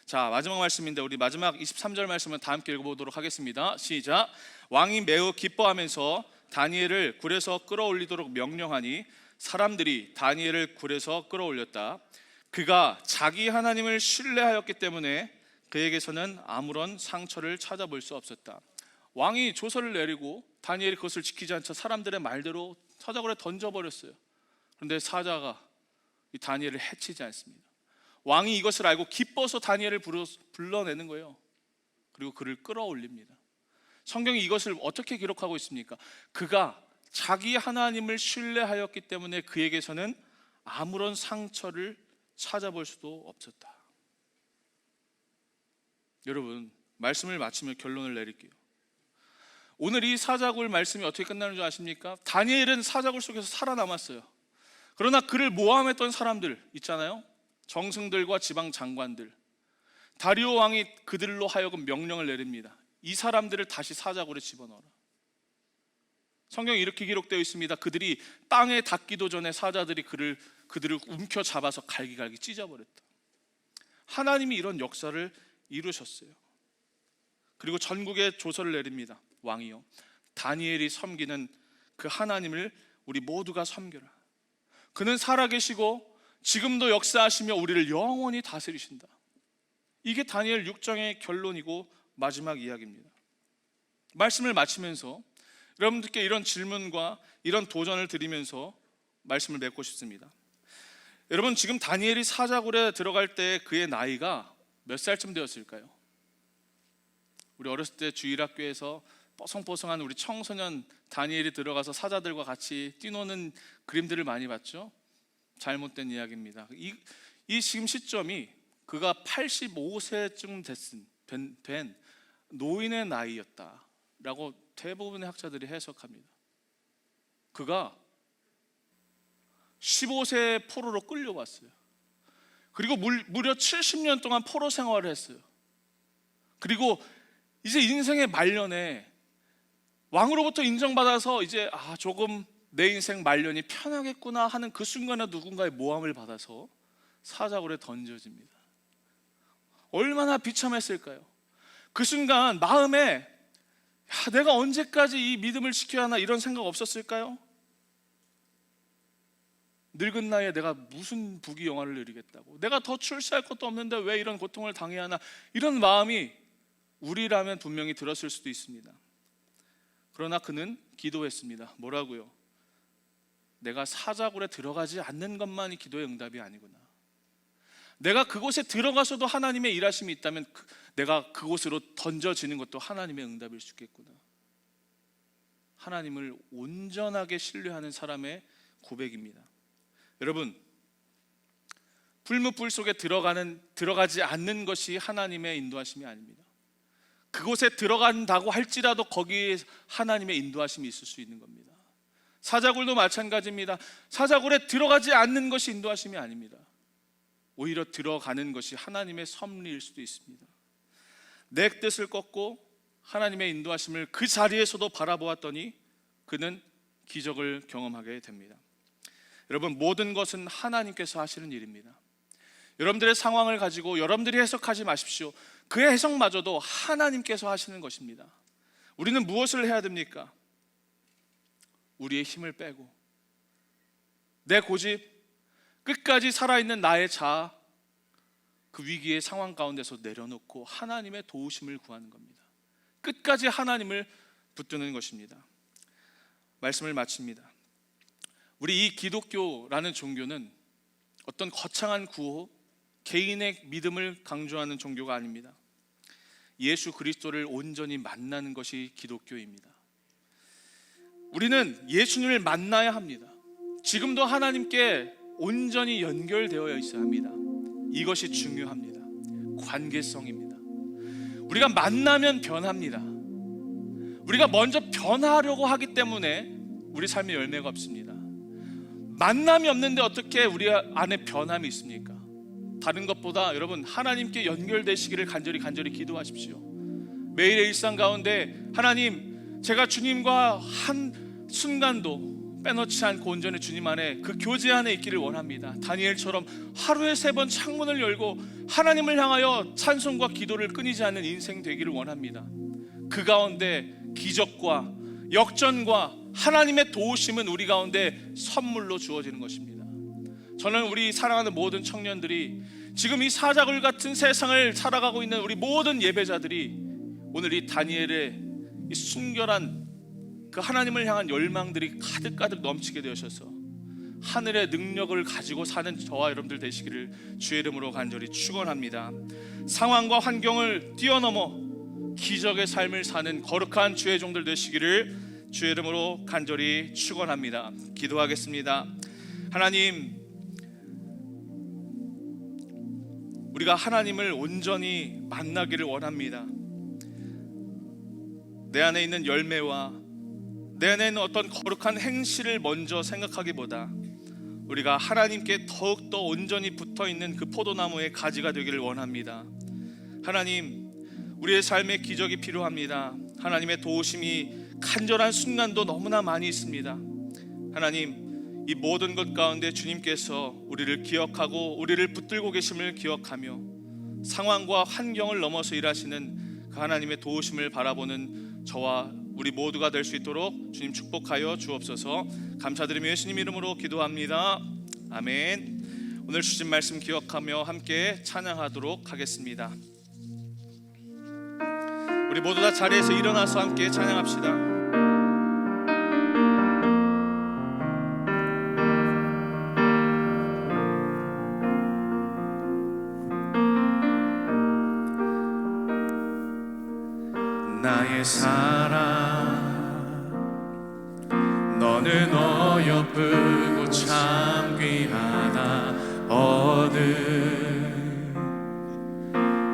자, 마지막 말씀인데 우리 마지막 23절 말씀은 다 함께 읽어보도록 하겠습니다. 시작. 왕이 매우 기뻐하면서 다니엘을 굴에서 끌어올리도록 명령하니 사람들이 다니엘을 굴에서 끌어올렸다. 그가 자기 하나님을 신뢰하였기 때문에 그에게서는 아무런 상처를 찾아볼 수 없었다. 왕이 조서를 내리고 다니엘이 그것을 지키지 않자 사람들의 말대로 사자굴에 던져버렸어요. 그런데 사자가 이 다니엘을 해치지 않습니다. 왕이 이것을 알고 기뻐서 다니엘을 불러내는 거예요. 그리고 그를 끌어올립니다. 성경이 이것을 어떻게 기록하고 있습니까? 그가 자기 하나님을 신뢰하였기 때문에 그에게서는 아무런 상처를 찾아볼 수도 없었다. 여러분, 말씀을 마치며 결론을 내릴게요. 오늘 이 사자굴 말씀이 어떻게 끝나는 줄 아십니까? 다니엘은 사자굴 속에서 살아남았어요. 그러나 그를 모함했던 사람들 있잖아요. 정승들과 지방 장관들, 다리오 왕이 그들로 하여금 명령을 내립니다. 이 사람들을 다시 사자굴에 집어넣어라. 성경에 이렇게 기록되어 있습니다. 그들이 땅에 닿기도 전에 사자들이 그들을 움켜 잡아서 갈기갈기 찢어버렸다. 하나님이 이런 역사를 이루셨어요. 그리고 전국에 조서를 내립니다. 왕이요, 다니엘이 섬기는 그 하나님을 우리 모두가 섬겨라. 그는 살아계시고 지금도 역사하시며 우리를 영원히 다스리신다. 이게 다니엘 6장의 결론이고 마지막 이야기입니다. 말씀을 마치면서 여러분들께 이런 질문과 이런 도전을 드리면서 말씀을 맺고 싶습니다. 여러분, 지금 다니엘이 사자굴에 들어갈 때 그의 나이가 몇 살쯤 되었을까요? 우리 어렸을 때 주일학교에서 뽀송뽀송한 우리 청소년 다니엘이 들어가서 사자들과 같이 뛰노는 그림들을 많이 봤죠? 잘못된 이야기입니다. 이 지금 시점이 그가 85세쯤 된 노인의 나이였다라고 대부분의 학자들이 해석합니다. 그가 15세에 포로로 끌려왔어요. 그리고 무려 70년 동안 포로 생활을 했어요. 그리고 이제 인생의 말년에 왕으로부터 인정받아서 이제 조금 내 인생 말년이 편하겠구나 하는 그 순간에 누군가의 모함을 받아서 사자굴에 던져집니다. 얼마나 비참했을까요? 그 순간 마음에 내가 언제까지 이 믿음을 지켜야 하나 이런 생각 없었을까요? 늙은 나이에 내가 무슨 부귀영화를 누리겠다고, 내가 더 출세할 것도 없는데 왜 이런 고통을 당해야 하나, 이런 마음이 우리라면 분명히 들었을 수도 있습니다. 그러나 그는 기도했습니다. 뭐라고요? 내가 사자굴에 들어가지 않는 것만이 기도의 응답이 아니구나. 내가 그곳에 들어가서도 하나님의 일하심이 있다면 내가 그곳으로 던져지는 것도 하나님의 응답일 수 있겠구나. 하나님을 온전하게 신뢰하는 사람의 고백입니다. 여러분, 불무불 속에 들어가지 않는 것이 하나님의 인도하심이 아닙니다. 그곳에 들어간다고 할지라도 거기에 하나님의 인도하심이 있을 수 있는 겁니다. 사자굴도 마찬가지입니다. 사자굴에 들어가지 않는 것이 인도하심이 아닙니다. 오히려 들어가는 것이 하나님의 섭리일 수도 있습니다. 내 뜻을 꺾고 하나님의 인도하심을 그 자리에서도 바라보았더니 그는 기적을 경험하게 됩니다. 여러분, 모든 것은 하나님께서 하시는 일입니다. 여러분들의 상황을 가지고 여러분들이 해석하지 마십시오. 그의 해석마저도 하나님께서 하시는 것입니다. 우리는 무엇을 해야 됩니까? 우리의 힘을 빼고 내 고집, 끝까지 살아있는 나의 자아, 그 위기의 상황 가운데서 내려놓고 하나님의 도우심을 구하는 겁니다. 끝까지 하나님을 붙드는 것입니다. 말씀을 마칩니다. 우리 이 기독교라는 종교는 어떤 거창한 구호, 개인의 믿음을 강조하는 종교가 아닙니다. 예수 그리스도를 온전히 만나는 것이 기독교입니다. 우리는 예수님을 만나야 합니다. 지금도 하나님께 온전히 연결되어 있어야 합니다. 이것이 중요합니다. 관계성입니다. 우리가 만나면 변합니다. 우리가 먼저 변하려고 하기 때문에 우리 삶에 열매가 없습니다. 만남이 없는데 어떻게 우리 안에 변함이 있습니까? 다른 것보다 여러분, 하나님께 연결되시기를 간절히 기도하십시오. 매일의 일상 가운데 하나님, 제가 주님과 한 순간도 빼놓지 않고 온전히 주님 안에 그 교제 안에 있기를 원합니다. 다니엘처럼 하루에 3번 창문을 열고 하나님을 향하여 찬송과 기도를 끊이지 않는 인생 되기를 원합니다. 그 가운데 기적과 역전과 하나님의 도우심은 우리 가운데 선물로 주어지는 것입니다. 저는 우리 사랑하는 모든 청년들이, 지금 이 사자굴 같은 세상을 살아가고 있는 우리 모든 예배자들이 오늘 이 다니엘의 이 순결한 그 하나님을 향한 열망들이 가득가득 넘치게 되셔서 하늘의 능력을 가지고 사는 저와 여러분들 되시기를 주의 이름으로 간절히 축원합니다. 상황과 환경을 뛰어넘어 기적의 삶을 사는 거룩한 주의 종들 되시기를 주의 이름으로 간절히 축원합니다. 기도하겠습니다. 하나님, 우리가 하나님을 온전히 만나기를 원합니다. 내 안에 있는 열매와 내 안에 있는 어떤 거룩한 행실을 먼저 생각하기보다 우리가 하나님께 더욱더 온전히 붙어있는 그 포도나무의 가지가 되기를 원합니다. 하나님, 우리의 삶에 기적이 필요합니다. 하나님의 도우심이 간절한 순간도 너무나 많이 있습니다. 하나님, 이 모든 것 가운데 주님께서 우리를 기억하고 우리를 붙들고 계심을 기억하며 상황과 환경을 넘어서 일하시는 그 하나님의 도우심을 바라보는 저와 우리 모두가 될 수 있도록 주님 축복하여 주옵소서. 감사드리며 예수님 이름으로 기도합니다. 아멘. 오늘 주신 말씀 기억하며 함께 찬양하도록 하겠습니다. 우리 모두 다 자리에서 일어나서 함께 찬양합시다. 나의 사랑, 너는 어여쁘고 참 귀하다. 어느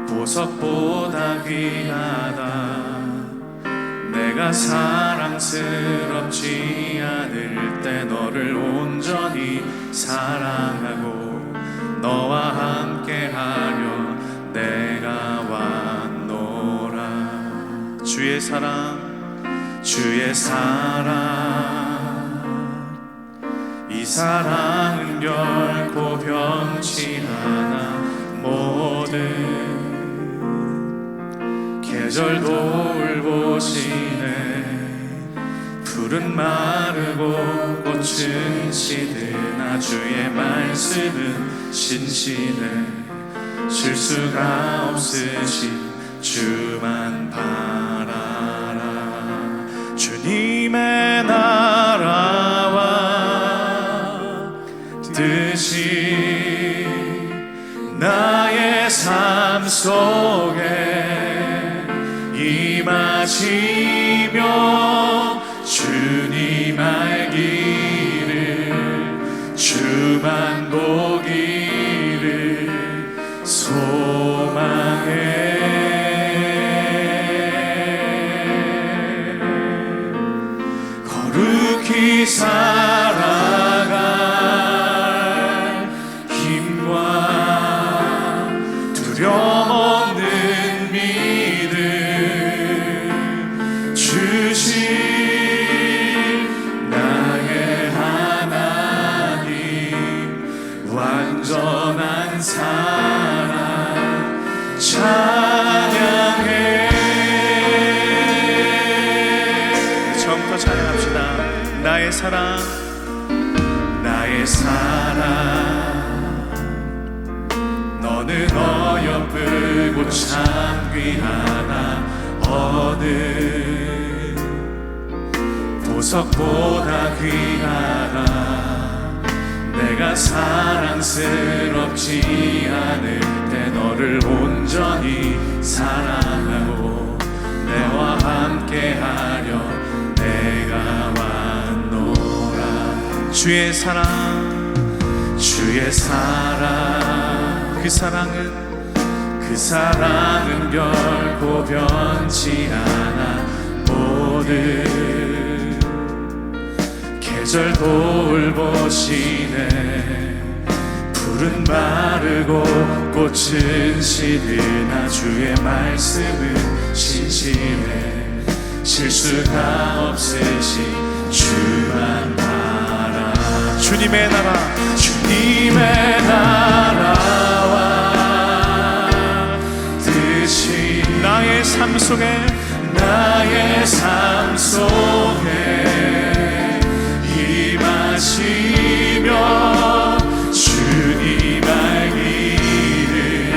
보석보다 보다 귀하다. 내가 사랑스럽지 않을 때 너를 온전히 사랑하고 너와 함께하려 내가 왔노라. 주의 사랑, 주의 사랑, 이 사랑은 결코 변치 않아. 모든 계절 돌보시네. 풀은 마르고 꽃은 시드나 주의 말씀은 신실해. 실수가 없으신 주만 바라라. 주님의 나라와 뜻이 나의 삶 속에 임하시며 주님 알기를 주만 보기를 소망해. 거룩히 살아갈 힘과 두려움 없는 믿음 주신 나의 하나님. 완전한 사랑 찬양해. 처음부터 찬양합시다. 나의 사랑, 나의 사랑, 너는 어여쁘고 참 귀하다. 어느 보석보다 귀하다. 내가 사랑스럽지 않을 때 너를 온전히 사랑하고 내와 함께하려 내가 왔노라. 주의 사랑, 주의 사랑, 그 사랑은 결코 변치 않아. 모든 계절 돌보시네. 풀은 마르고 꽃은 시드나 주의 말씀은 신실해. 실수가 없으신 주만 바라. 주님의 나라, 주님의 나라와 뜻이 나의 삶 속에 임하시며 주님 알기를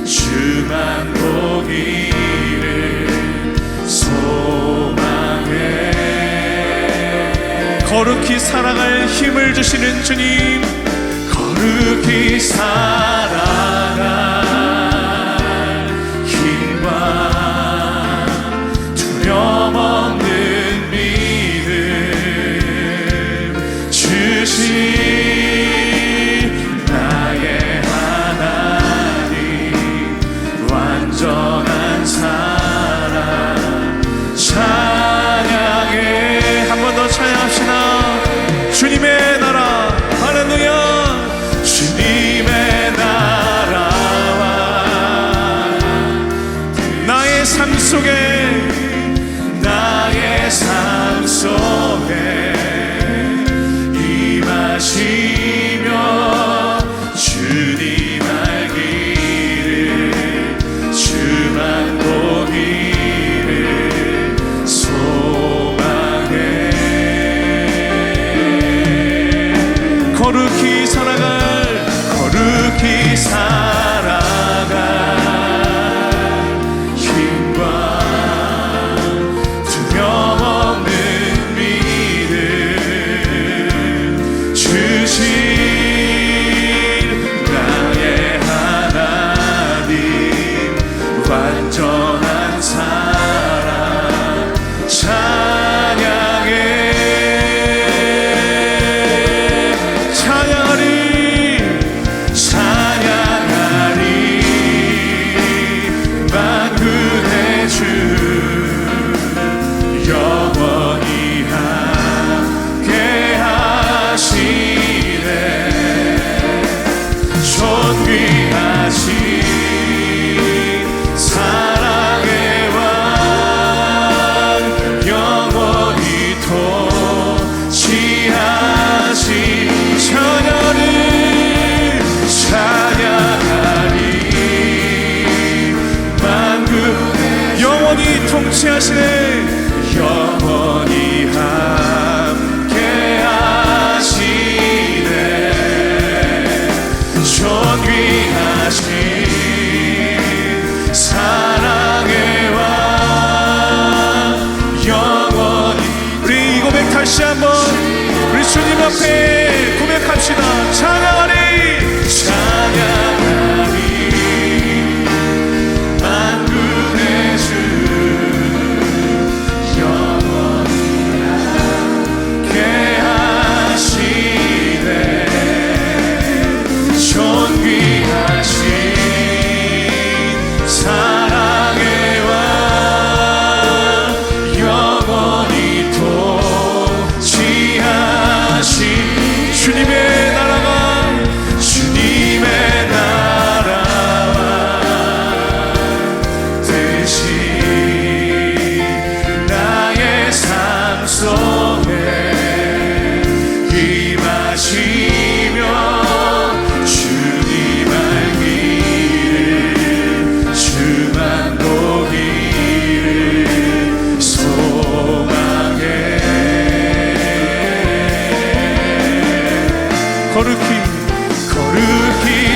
주만 보기를 소망해. 거룩히 살아갈 힘을 주시는 주님. 거룩히 살아갈 힘과 두려움 없는 믿음 주신 나의 하나님. 완전한 사랑 찬양해. 한 번 더 찬양합시다. 주님의 나라, 할렐루야. 주님의 나라 존귀하신 사랑의 왕 영원히 통치하신 찬양을 찬양하리 만국 영원히 통치하시네 영원히 함께 하시네 존귀하신 사랑의 왕 영원히 우리 이 고백 다시 한번 우리 주님 앞에 고백합시다 찬양하리 찬양하리 만군의 주 영원히 함께 하시네 존귀하신 사랑의 왕 영원히 통치하신 주님의 나라가 주님의 나라와 뜻이 나의 삶 속에 임하시며 주님 알기를 주만 보기를 소망해 거룩히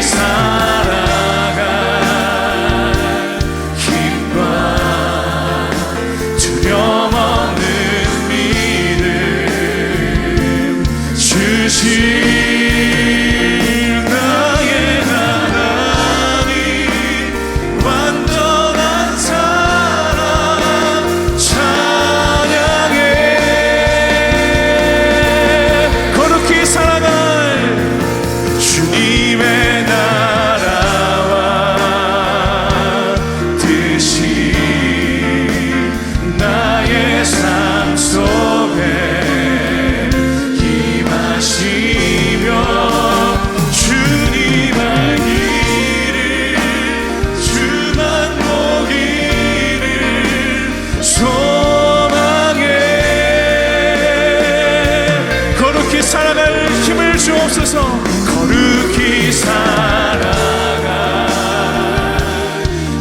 살아갈 힘과 두려움 없는 믿음 주신 나의 하나님 완전한 사랑 찬양해 거룩히 살아갈 주님의 나라와 뜻이 나의 삶 속에 임하시며 주님 알기를 주만 보기를 소망해 거룩히 살아갈 힘을 주옵소서 거룩히 살아갈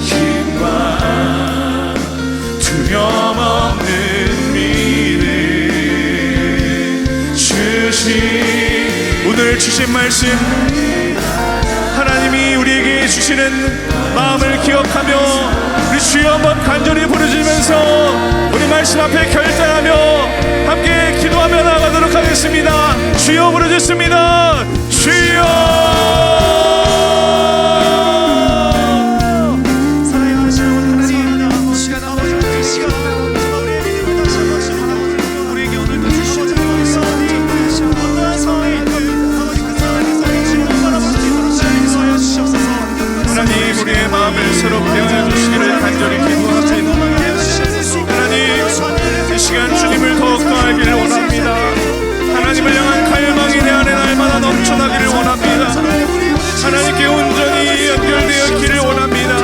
힘과 두려움 없는 믿음 주신 오늘 주신 말씀 하나님이 우리에게 주시는 마음을 기억하며 우리 주여 한번 간절히 부르짖으면서 우리 말씀 앞에 결단하며 함께 기도하며 나아가도록 하겠습니다. 주여 부르짖습니다. 주여 하나님 우리의 마음을 새롭게 하여 주시기를 간절히 기도합니다. 하나님 이 시간 주님을 더욱더 알기를 원합니다. 하나님을 향한 갈망이 내 안에 날마다 넘쳐나기를 원합니다. 하나님께 온전히 연결되었기를 원합니다.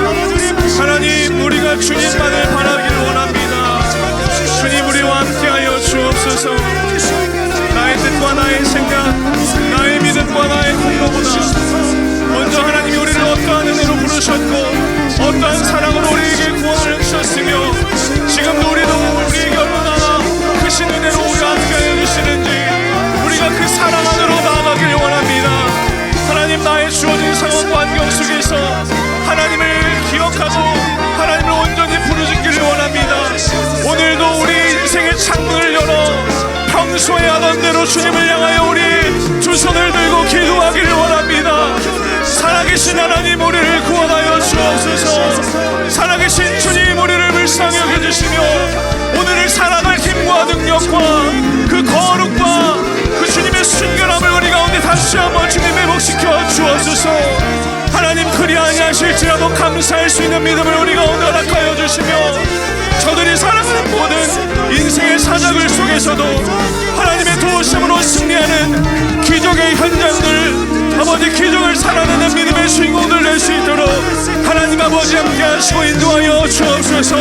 하나님 우리가 주님만을 바라기를 원합니다. 주님 우리와 함께하여 주옵소서. 나의 뜻과 나의 생각 나의 믿음과 나의 공로보다 먼저 하나님이 우리를 어떠한 은혜로 부르셨고 어떠한 사랑으로 우리에게 구원을 주셨으며 지금도 우리에게 얼마나 크신 은혜로 우리와 함께하여 주시는지 우리가 그 사랑 안으로 나아가기를 원합니다. 하나님 나의 주어진 상황과 환경 속에서 하나님을 기억하고 하나님을 온전히 부르짖기를 원합니다. 오늘도 우리 인생의 창문을 열어 평소에 하던 대로 주님을 향하여 우리 두 손을 들고 기도하기를 원합니다. 살아계신 하나님 우리를 구원하여 주옵소서. 살아계신 주님 우리를 불쌍히 여겨주시며 오늘을 살아갈 힘과 능력과 그 거룩과 그 주님의 순결함을 우리 가운데 다시 한번 주님 회복시켜 주옵소서. 하나님 그리하여 많이 하실지라도 감사할 수 있는 믿음을 우리가 오늘 허락하여 주시며, 저들이 살아가는 모든 인생의 사자굴 속에서도 하나님의 도우심으로 승리하는 기적의 현장들, 아버지 기적을 살아내는 믿음의 주인공들 될 수 있도록 하나님 아버지 함께 하시고 인도하여 주옵소서.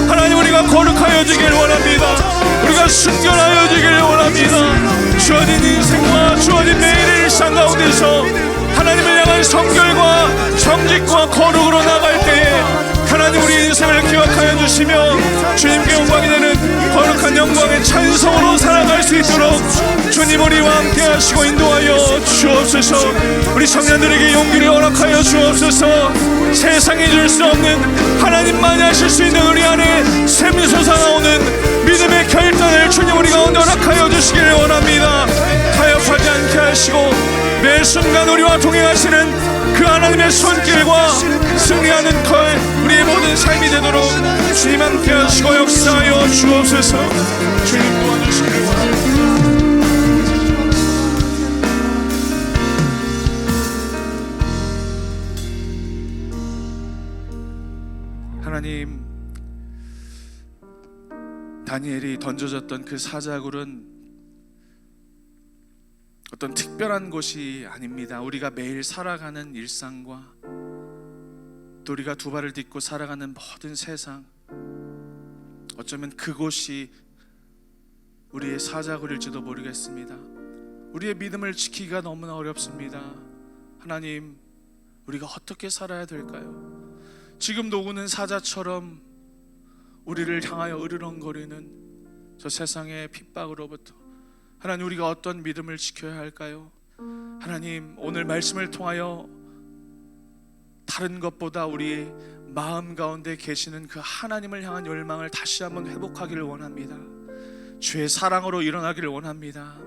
하나님, 우리가 거룩하여 지길 원합니다. 우리가 순결하여 지길 원합니다. 주어진 인생과 주어진 매일의 일상 가운데서 하나님을 향한 성결과 정직과 거룩으로 나갈 때에 하나님 우리 인생을 기억하여 주시며 주님께 영광이 되는 거룩한 영광의 찬송으로 살아갈 수 있도록 주님 우리와 함께 하시고 인도하여 주옵소서. 우리 청년들에게 용기를 허락하여 주옵소서. 세상이 줄 수 없는 하나님만이 하실 수 있는 우리 안에 샘이 솟아나오는 믿음의 결단을 주님 우리가 허락하여 주시기를 원합니다. 타협하지 않게 하시고 매 순간 우리와 동행하시는 그 하나님의 손길과 승리하는 우리의 모든 삶이 되도록 주님 함께 하시고 역사하여 주옵소서. 주님 도와주시기를 원합니다. 하나님, 다니엘이 던져졌던 그 사자굴은 어떤 특별한 곳이 아닙니다. 우리가 매일 살아가는 일상과 또 우리가 두 발을 딛고 살아가는 모든 세상, 어쩌면 그곳이 우리의 사자굴일지도 모르겠습니다. 우리의 믿음을 지키기가 너무나 어렵습니다. 하나님, 우리가 어떻게 살아야 될까요? 지금도 우는 사자처럼 우리를 향하여 으르렁거리는 저 세상의 핍박으로부터 하나님, 우리가 어떤 믿음을 지켜야 할까요? 하나님, 오늘 말씀을 통하여 다른 것보다 우리 마음 가운데 계시는 그 하나님을 향한 열망을 다시 한번 회복하기를 원합니다. 주의 사랑으로 일어나기를 원합니다.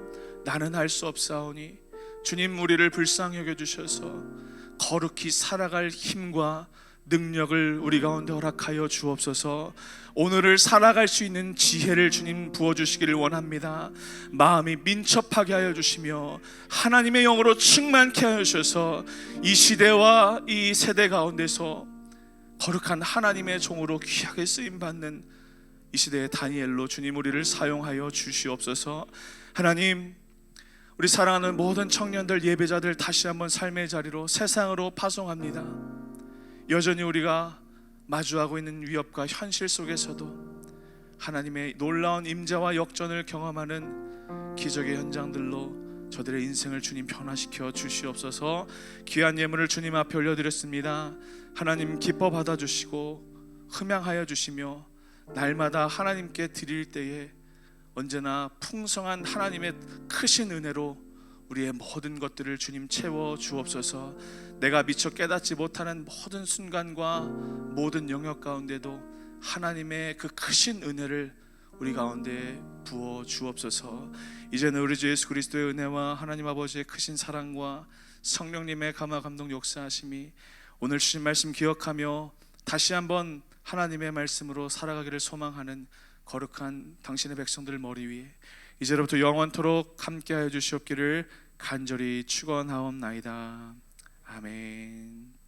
나는 할 수 없사오니 주님 우리를 불쌍히 여겨주셔서 거룩히 살아갈 힘과 능력을 우리 가운데 허락하여 주옵소서. 오늘을 살아갈 수 있는 지혜를 주님 부어주시기를 원합니다. 마음이 민첩하게 하여 주시며 하나님의 영으로 충만케 하여 주셔서 이 시대와 이 세대 가운데서 거룩한 하나님의 종으로 귀하게 쓰임받는 이 시대의 다니엘로 주님 우리를 사용하여 주시옵소서. 하나님, 우리 사랑하는 모든 청년들, 예배자들 다시 한번 삶의 자리로 세상으로 파송합니다. 여전히 우리가 마주하고 있는 위협과 현실 속에서도 하나님의 놀라운 임재와 역전을 경험하는 기적의 현장들로 저들의 인생을 주님 변화시켜 주시옵소서. 귀한 예물을 주님 앞에 올려드렸습니다. 하나님 기뻐 받아주시고 흠양하여 주시며 날마다 하나님께 드릴 때에 언제나 풍성한 하나님의 크신 은혜로 우리의 모든 것들을 주님 채워 주옵소서. 내가 미처 깨닫지 못하는 모든 순간과 모든 영역 가운데도 하나님의 그 크신 은혜를 우리 가운데 부어 주옵소서. 이제는 우리 주 예수 그리스도의 은혜와 하나님 아버지의 크신 사랑과 성령님의 감화 감동 역사하심이 오늘 주신 말씀 기억하며 다시 한번 하나님의 말씀으로 살아가기를 소망하는 거룩한 당신의 백성들 머리 위에 이제로부터 영원토록 함께하여 주시옵기를 간절히 축원하옵나이다. 아멘.